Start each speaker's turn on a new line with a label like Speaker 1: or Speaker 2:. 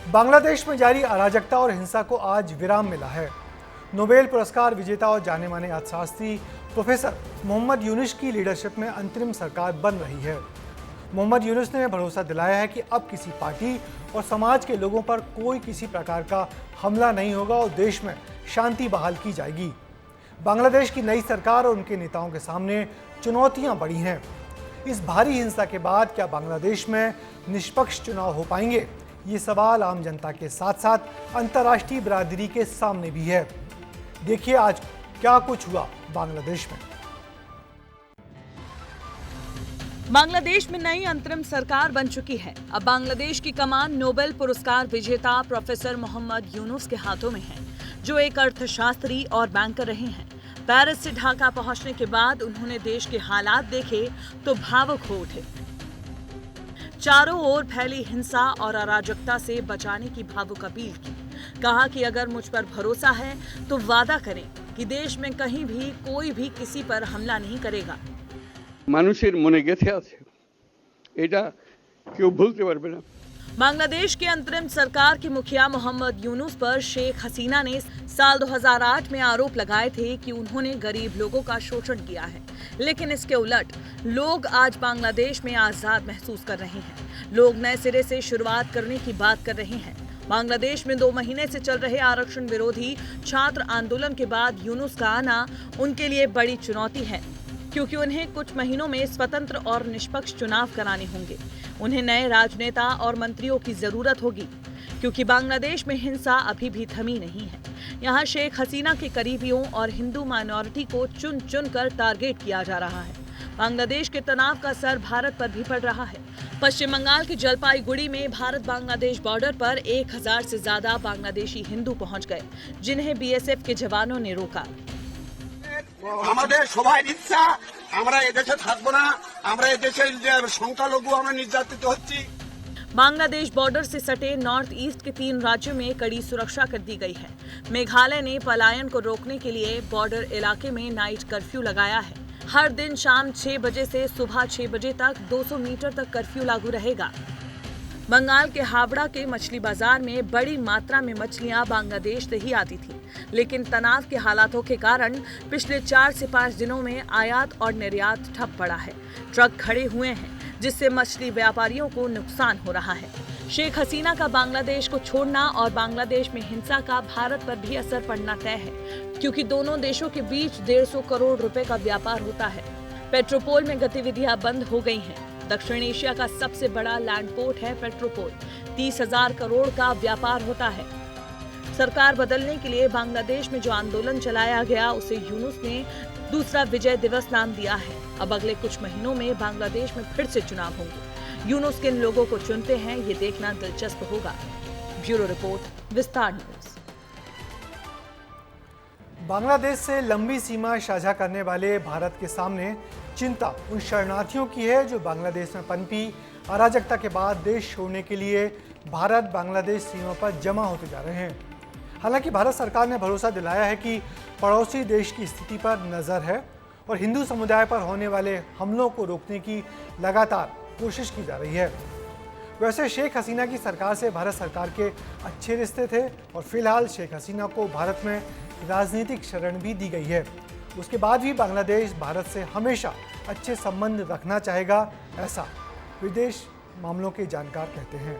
Speaker 1: बांग्लादेश में जारी अराजकता और हिंसा को आज विराम मिला है। नोबेल पुरस्कार विजेता और जाने माने अर्थशास्त्री प्रोफेसर मोहम्मद यूनुस की लीडरशिप में अंतरिम सरकार बन रही है। मोहम्मद यूनुस ने भरोसा दिलाया है कि अब किसी पार्टी और समाज के लोगों पर कोई किसी प्रकार का हमला नहीं होगा और देश में शांति बहाल की जाएगी। बांग्लादेश की नई सरकार और उनके नेताओं के सामने चुनौतियां बड़ी हैं। इस भारी हिंसा के बाद क्या बांग्लादेश में निष्पक्ष चुनाव हो पाएंगे? ये सवाल आम जनता के साथ साथ अंतर्राष्ट्रीय बिरादरी के सामने भी है। देखिए आज क्या कुछ हुआ बांग्लादेश में।
Speaker 2: बांग्लादेश में नई अंतरिम सरकार बन चुकी है। अब बांग्लादेश की कमान नोबेल पुरस्कार विजेता प्रोफेसर मोहम्मद यूनुस के हाथों में है, जो एक अर्थशास्त्री और बैंकर रहे हैं। पेरिस से ढाका पहुंचने के बाद उन्होंने देश के हालात देखे तो भावुक हो उठे। चारों ओर फैली हिंसा और अराजकता से बचाने की भावुक अपील की। कहा कि अगर मुझ पर भरोसा है तो वादा करें कि देश में कहीं भी कोई भी किसी पर हमला नहीं करेगा।
Speaker 3: মানুষের মনে গেঁথে আছে, এটা কেউ ভুলতে পারবে না।
Speaker 2: बांग्लादेश के अंतरिम सरकार के मुखिया मोहम्मद यूनुस पर शेख हसीना ने साल 2008 में आरोप लगाए थे कि उन्होंने गरीब लोगों का शोषण किया है, लेकिन इसके उलट लोग आज बांग्लादेश में आजाद महसूस कर रहे हैं। लोग नए सिरे से शुरुआत करने की बात कर रहे हैं। बांग्लादेश में 2 महीने से चल रहे आरक्षण विरोधी छात्र आंदोलन के बाद यूनुस का आना उनके लिए बड़ी चुनौती है, क्योंकि उन्हें कुछ महीनों में स्वतंत्र और निष्पक्ष चुनाव कराने होंगे। उन्हें नए राजनेता और मंत्रियों की जरूरत होगी, क्योंकि बांग्लादेश में हिंसा अभी भी थमी नहीं है। यहाँ शेख हसीना के करीबियों और हिंदू माइनॉरिटी को चुन चुन कर टारगेट किया जा रहा है। बांग्लादेश के तनाव का असर भारत पर भी पड़ रहा है। पश्चिम बंगाल की जलपाईगुड़ी में भारत बांग्लादेश बॉर्डर पर 1000 से ज्यादा बांग्लादेशी हिंदू पहुंच गए, जिन्हें बीएसएफ के जवानों ने रोका।
Speaker 4: আমাদের সবাই ইচ্ছা আমরা এদেশে থাকবো না, আমরা এদেশের যে সংখ্যালঘু আমরা নির্যাতিত হচ্ছি।
Speaker 2: बांग्लादेश बॉर्डर से सटे नॉर्थ ईस्ट के 3 राज्यों में कड़ी सुरक्षा कर दी गई है। मेघालय ने पलायन को रोकने के लिए बॉर्डर इलाके में नाइट कर्फ्यू लगाया है। हर दिन शाम 6 बजे से सुबह 6 बजे तक 200 मीटर तक कर्फ्यू लागू रहेगा। बंगाल के हावड़ा के मछली बाजार में बड़ी मात्रा में मछलियां बांग्लादेश से ही आती थी, लेकिन तनाव के हालातों के कारण पिछले 4 से 5 दिनों में आयात और निर्यात ठप पड़ा है। ट्रक खड़े हुए हैं, जिससे मछली व्यापारियों को नुकसान हो रहा है। शेख हसीना का बांग्लादेश को छोड़ना और बांग्लादेश में हिंसा का भारत पर भी असर पड़ना तय है, क्योंकि दोनों देशों के बीच 150 करोड़ रुपए का व्यापार होता है। पेट्रोपोल में गतिविधियां बंद हो गई हैं। दक्षिण एशिया का सबसे बड़ा लैंड पोर्ट है पेट्रोपोल। 30,000 करोड़ का व्यापार होता है। सरकार बदलने के लिए बांग्लादेश में जो आंदोलन चलाया गया, उसे यूनुस ने दूसरा विजय दिवस नाम दिया है। अब अगले कुछ महीनों में बांग्लादेश में फिर से चुनाव होंगे। यूनुस किन लोगों को चुनते हैं, ये देखना दिलचस्प होगा। ब्यूरो रिपोर्ट, विस्तार न्यूज।
Speaker 1: बांग्लादेश से लंबी सीमा साझा करने वाले भारत के सामने चिंता उन शरणार्थियों की है जो बांग्लादेश में पनपी अराजकता के बाद देश छोड़ने के लिए भारत बांग्लादेश सीमा पर जमा होते जा रहे हैं। हालांकि भारत सरकार ने भरोसा दिलाया है कि पड़ोसी देश की स्थिति पर नज़र है और हिंदू समुदाय पर होने वाले हमलों को रोकने की लगातार कोशिश की जा रही है। वैसे शेख हसीना की सरकार से भारत सरकार के अच्छे रिश्ते थे और फिलहाल शेख हसीना को भारत में राजनीतिक शरण भी दी गई है। उसके बाद भी बांग्लादेश भारत से हमेशा अच्छे संबंध रखना चाहेगा, ऐसा विदेश मामलों के जानकार कहते हैं।